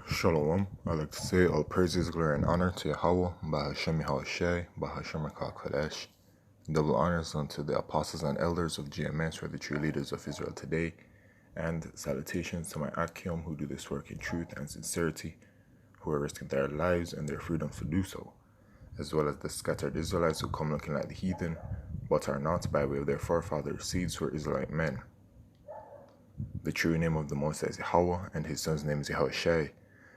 Shalom. I'd like to say all praises, glory, and honor to Yahweh, Bahashem Yahushai, Bahashem Kodesh. Double honors unto the apostles and elders of GMS, who are the true leaders of Israel today, and salutations to my Akim, who do this work in truth and sincerity, who are risking their lives and their freedoms to do so, as well as the scattered Israelites who come looking like the heathen, but are not, by way of their forefathers' seeds who are Israelite men. The true name of the Most High is Yahweh, and his son's name is Yahushai.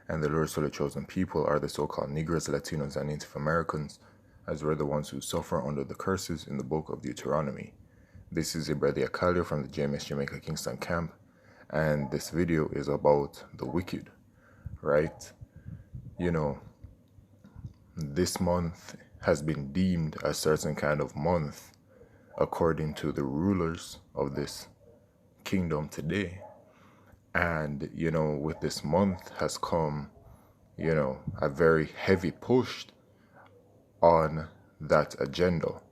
And the Lord's solely chosen people are the so-called Negroes, Latinos, and Native Americans, as were the ones who suffer under the curses in the book of Deuteronomy. This is a brother Akalio from the JMS Jamaica Kingston camp, and this video is about the wicked, right? You know, this month has been deemed a certain kind of month according to the rulers of this kingdom today. And, with this month has come, a very heavy push on that agenda.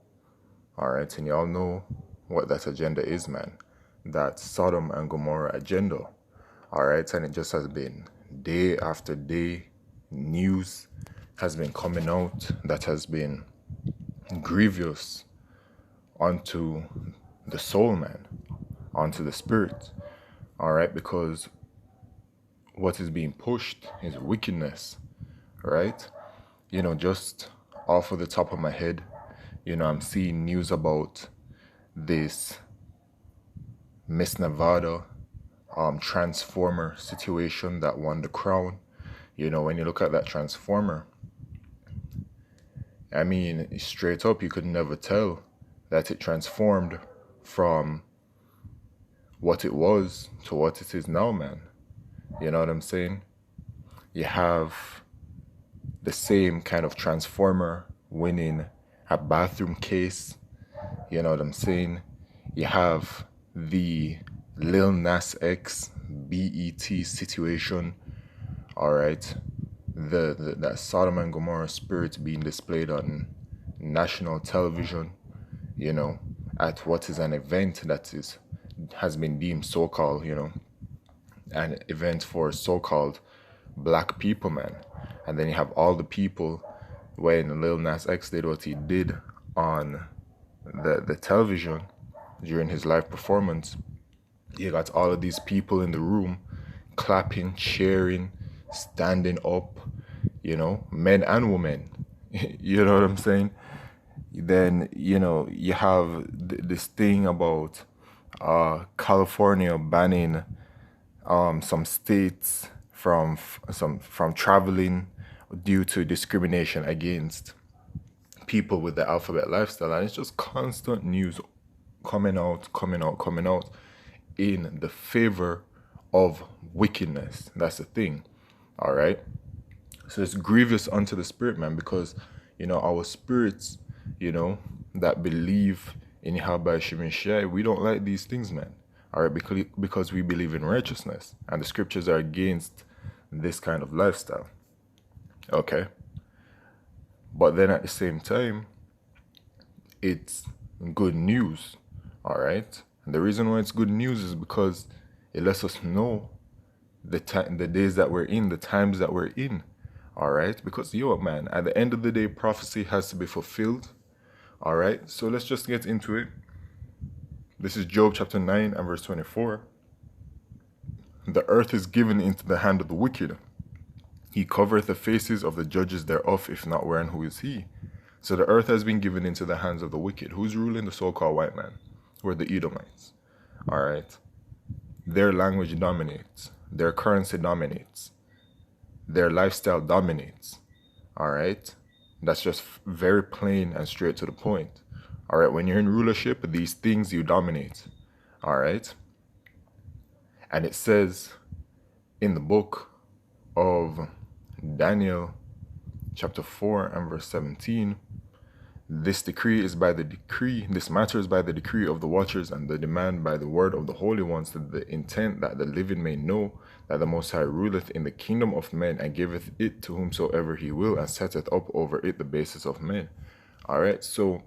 All right. And y'all know what that agenda is, man. That Sodom and Gomorrah agenda. All right. And it just has been day after day. News has been coming out that has been grievous onto the soul, man, onto the spirit. All right, because what is being pushed is wickedness, right? Just off of the top of my head, I'm seeing news about this Miss Nevada Transformer situation that won the crown. When you look at that Transformer, I mean, straight up, you could never tell that it transformed from what it was to what it is now, man. You know what I'm saying? You have the same kind of Transformer winning a bathroom case. You know what I'm saying? You have the Lil Nas X BET situation. All right. That Sodom and Gomorrah spirit being displayed on national television, at what is an event that has been deemed so-called, an event for so-called black people, man. And then you have all the people, when Lil Nas X did what he did on the television during his live performance, you got all of these people in the room clapping, cheering, standing up, men and women. You know what I'm saying? Then, you have this thing about California banning some states from traveling due to discrimination against people with the alphabet lifestyle. And it's just constant news coming out in the favor of wickedness. That's the thing. All right. So it's grievous unto the spirit, man, because our spirits, that believe in Yahweh Shemeshai, we don't like these things, man. All right, because we believe in righteousness, and the scriptures are against this kind of lifestyle. Okay. But then at the same time, it's good news. All right. And the reason why it's good news is because it lets us know the days that we're in, the times that we're in. All right. Because, man, at the end of the day, prophecy has to be fulfilled. All right. So let's just get into it. This is Job chapter 9 and verse 24. The earth is given into the hand of the wicked. He covereth the faces of the judges thereof, if not wherein who is he? So the earth has been given into the hands of the wicked. Who's ruling the so-called white man? Who are the Edomites. All right. Their language dominates. Their currency dominates. Their lifestyle dominates. All right. That's just very plain and straight to the point. All right. When you're in rulership, these things you dominate. All right. And it says in the book of Daniel chapter 4 and verse 17, this matter is by the decree of the watchers, and the demand by the word of the holy ones, to the intent that the living may know that the Most High ruleth in the kingdom of men, and giveth it to whomsoever he will, and setteth up over it the basis of men. All right, so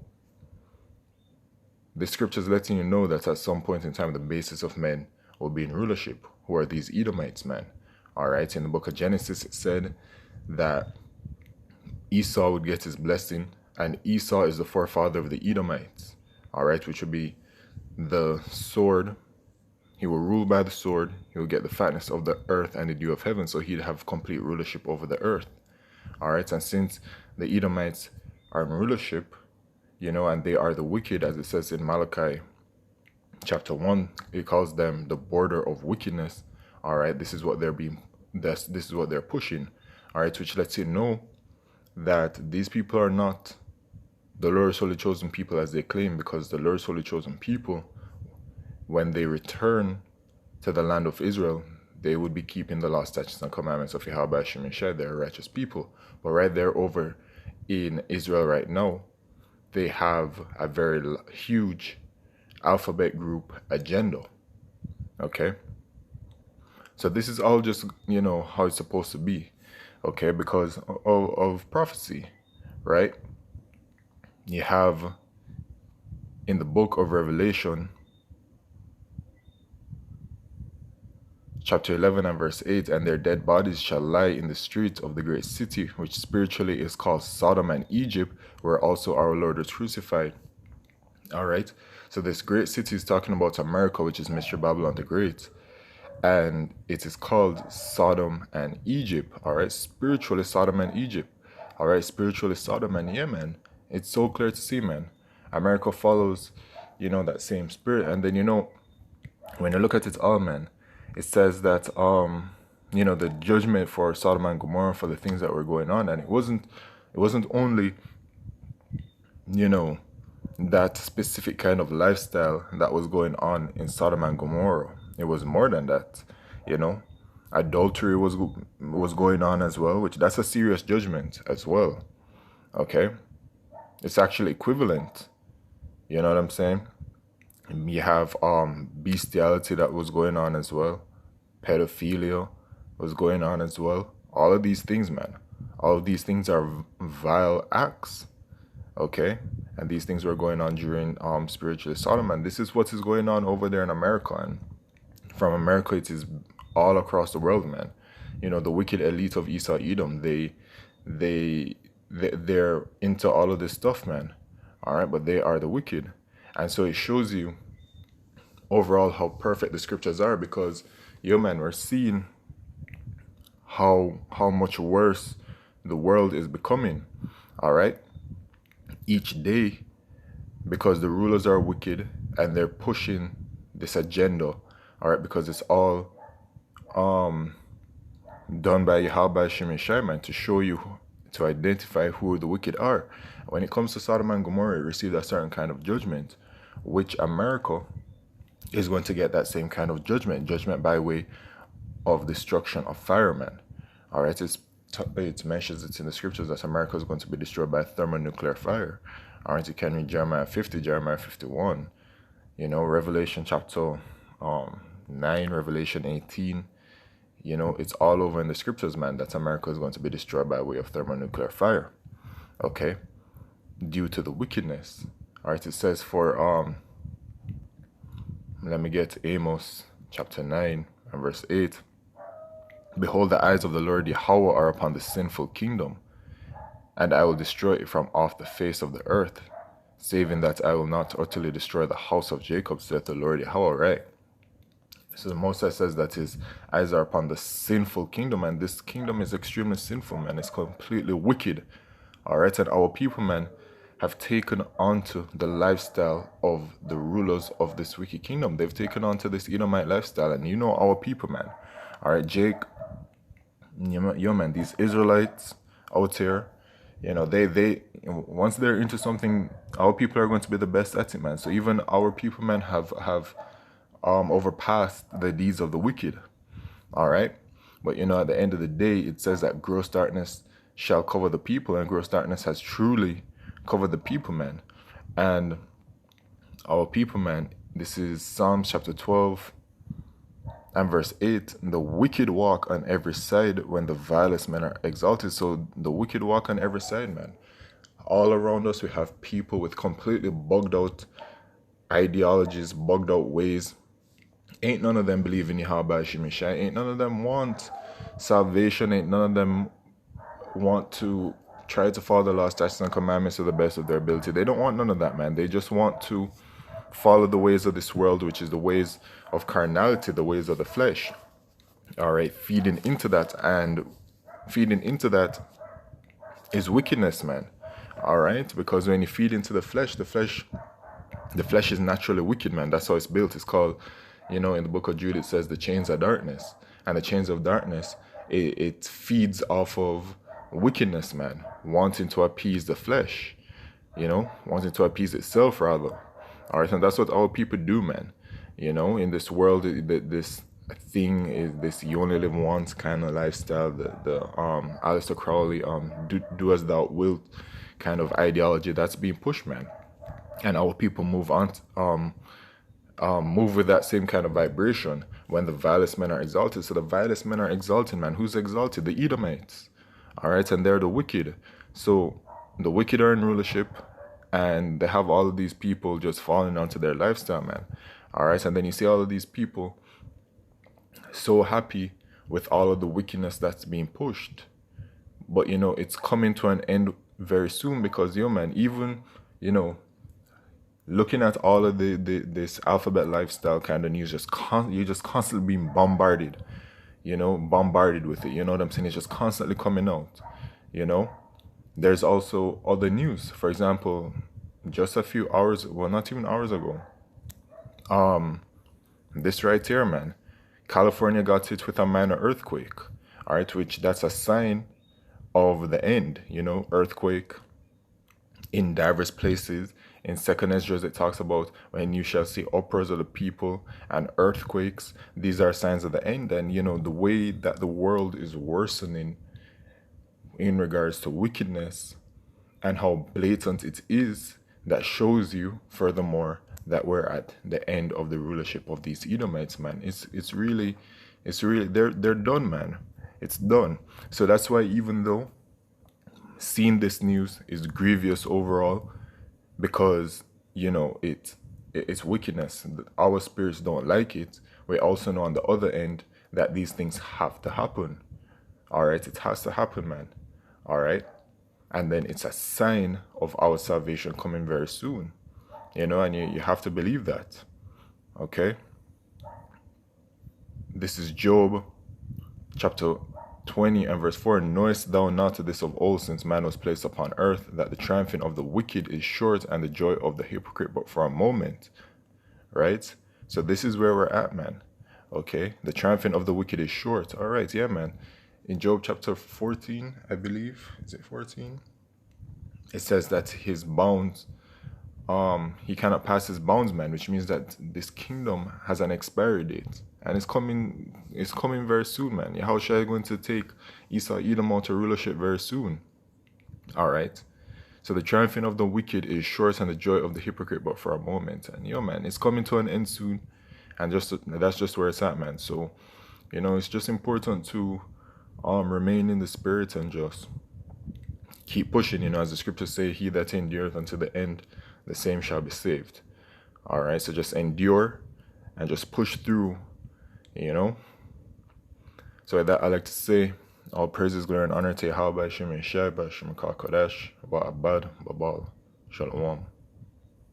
the scripture is letting you know that at some point in time, the basis of men will be in rulership. Who are these Edomites, man? All right, in the book of Genesis, it said that Esau would get his blessing, and Esau is the forefather of the Edomites, all right, which would be the sword. He will rule by the sword. He will get the fatness of the earth and the dew of heaven, so he'd have complete rulership over the earth. All right, and since the Edomites are in rulership, and they are the wicked, as it says in Malachi chapter 1, it calls them the border of wickedness. All right, this is what this is what they're pushing. All right, which lets you know that these people are not the Lord's holy chosen people as they claim, because the Lord's holy chosen people, when they return to the land of Israel, they would be keeping the law, statutes, and commandments of Yahweh Hashem Yeshai. They're a righteous people. But right there over in Israel right now, they have a very huge alphabet group agenda. Okay? So this is all just, how it's supposed to be. Okay? Because of prophecy, right? You have in the book of Revelation, chapter 11 and verse 8, and their dead bodies shall lie in the streets of the great city, which spiritually is called Sodom and Egypt, where also our Lord was crucified. All right. So this great city is talking about America, which is Mystery Babylon the Great. And it is called Sodom and Egypt. All right. Spiritually Sodom and Egypt. All right. Spiritually Sodom and Yemen. It's so clear to see, man. America follows, that same spirit. And then, when you look at it all, man, it says that, the judgment for Sodom and Gomorrah, for the things that were going on. And it wasn't only, that specific kind of lifestyle that was going on in Sodom and Gomorrah. It was more than that, Adultery was going on as well, which that's a serious judgment as well. Okay? It's actually equivalent. You know what I'm saying? You have bestiality that was going on as well. Pedophilia was going on as well. All of these things, man. All of these things are vile acts. Okay? And these things were going on during spiritual Sodom. And this is what is going on over there in America. And from America, it is all across the world, man. The wicked elite of Esau Edom, they're into all of this stuff, man. All right? But they are the wicked. And so it shows you overall how perfect the scriptures are, because, man, we're seeing how much worse the world is becoming. All right? Each day, because the rulers are wicked and they're pushing this agenda. All right? Because it's all done by Yahweh Hashem Yeshai, man, to show you, to identify who the wicked are. When it comes to Sodom and Gomorrah, it received a certain kind of judgment, which America is going to get that same kind of judgment by way of destruction of fire, man. All right, it mentions it in the scriptures that America is going to be destroyed by thermonuclear fire. All right, you can read Jeremiah 50, Jeremiah 51, Revelation chapter 9, Revelation 18. It's all over in the scriptures, man, that America is going to be destroyed by way of thermonuclear fire. Okay, due to the wickedness. All right, it says let me get Amos chapter 9 and verse 8. Behold, the eyes of the Lord Yahweh are upon the sinful kingdom, and I will destroy it from off the face of the earth, saving that I will not utterly destroy the house of Jacob, saith the Lord Yahweh, right? So the Most High says that his eyes are upon the sinful kingdom, and this kingdom is extremely sinful, man. It's completely wicked. All right, and our people, man, have taken onto the lifestyle of the rulers of this wicked kingdom. They've taken onto this Edomite lifestyle, and our people, man. All right, Jake, man, these Israelites out here, they once they're into something, our people are going to be the best at it, man. So even our people, man, have overpassed the deeds of the wicked. All right, but at the end of the day, it says that gross darkness shall cover the people, and gross darkness has truly covered the people, man. And our people, man, this is Psalms chapter 12 and verse 8. The wicked walk on every side when the vilest men are exalted. So the wicked walk on every side, man. All around us, we have people with completely bugged out ideologies, bugged out ways. Ain't none of them believe in Yahweh Shemishai. Ain't none of them want salvation. Ain't none of them want to try to follow the law, statutes, and commandments to the best of their ability. They don't want none of that, man. They just want to follow the ways of this world, which is the ways of carnality, the ways of the flesh. All right, feeding into that, and feeding into that is wickedness, man. All right, because when you feed into the flesh is naturally wicked, man. That's how it's built. It's called, in the book of Jude, it says the chains of darkness. And the chains of darkness, it feeds off of wickedness, man. Wanting to appease the flesh, wanting to appease itself, rather. All right, and that's what our people do, man. In this world, this thing is this you only live once kind of lifestyle, the Aleister Crowley, do as thou wilt kind of ideology that's being pushed, man. And our people move on, move with that same kind of vibration when the vilest men are exalted. So the vilest men are exalted, man. Who's exalted? The Edomites. All right, and they're the wicked. So the wicked are in rulership, and they have all of these people just falling onto their lifestyle, man. All right, and then you see all of these people so happy with all of the wickedness that's being pushed. But, it's coming to an end very soon because, man, even, looking at all of this alphabet lifestyle kind of news, you're just constantly being bombarded, bombarded with it. You know what I'm saying? It's just constantly coming out. There's also other news. For example, just a few hours, well, not even hours ago, this right here, man, California got hit with a minor earthquake. All right, which that's a sign of the end. Earthquake in diverse places. In Second Esdras, it talks about when you shall see uproars of the people and earthquakes. These are signs of the end. And, the way that the world is worsening in regards to wickedness and how blatant it is, that shows you, furthermore, that we're at the end of the rulership of these Edomites, man. It's really, they're done, man. It's done. So that's why, even though seeing this news is grievous overall, because it's wickedness, our spirits don't like it. We also know on the other end that these things have to happen. All right, it has to happen, man. All right, and then it's a sign of our salvation coming very soon. And you have to believe that. Okay, this is Job chapter 20 and verse 4. Knowest thou not this of old, since man was placed upon earth, that the triumphing of the wicked is short, and the joy of the hypocrite but for a moment? Right? So this is where we're at, man. Okay, the triumphing of the wicked is short. All right, yeah, man. In Job chapter 14, I believe, is it 14? It says that his bounds, he cannot pass his bounds, man, which means that this kingdom has an expiry date. And it's coming very soon, man. Yahushua is going to take Esau, Edom out to rulership very soon. All right. So the triumphing of the wicked is short, and the joy of the hypocrite but for a moment. And man, it's coming to an end soon. And that's just where it's at, man. So, it's just important to remain in the spirit and just keep pushing, as the scriptures say, he that endureth unto the end, the same shall be saved. All right. So just endure and just push through. So with that, I like to say, all praises, glory, and honor to Yahweh, Shem Yeshai, Shem Kodesh, Ba'abad, Babal, Shalom.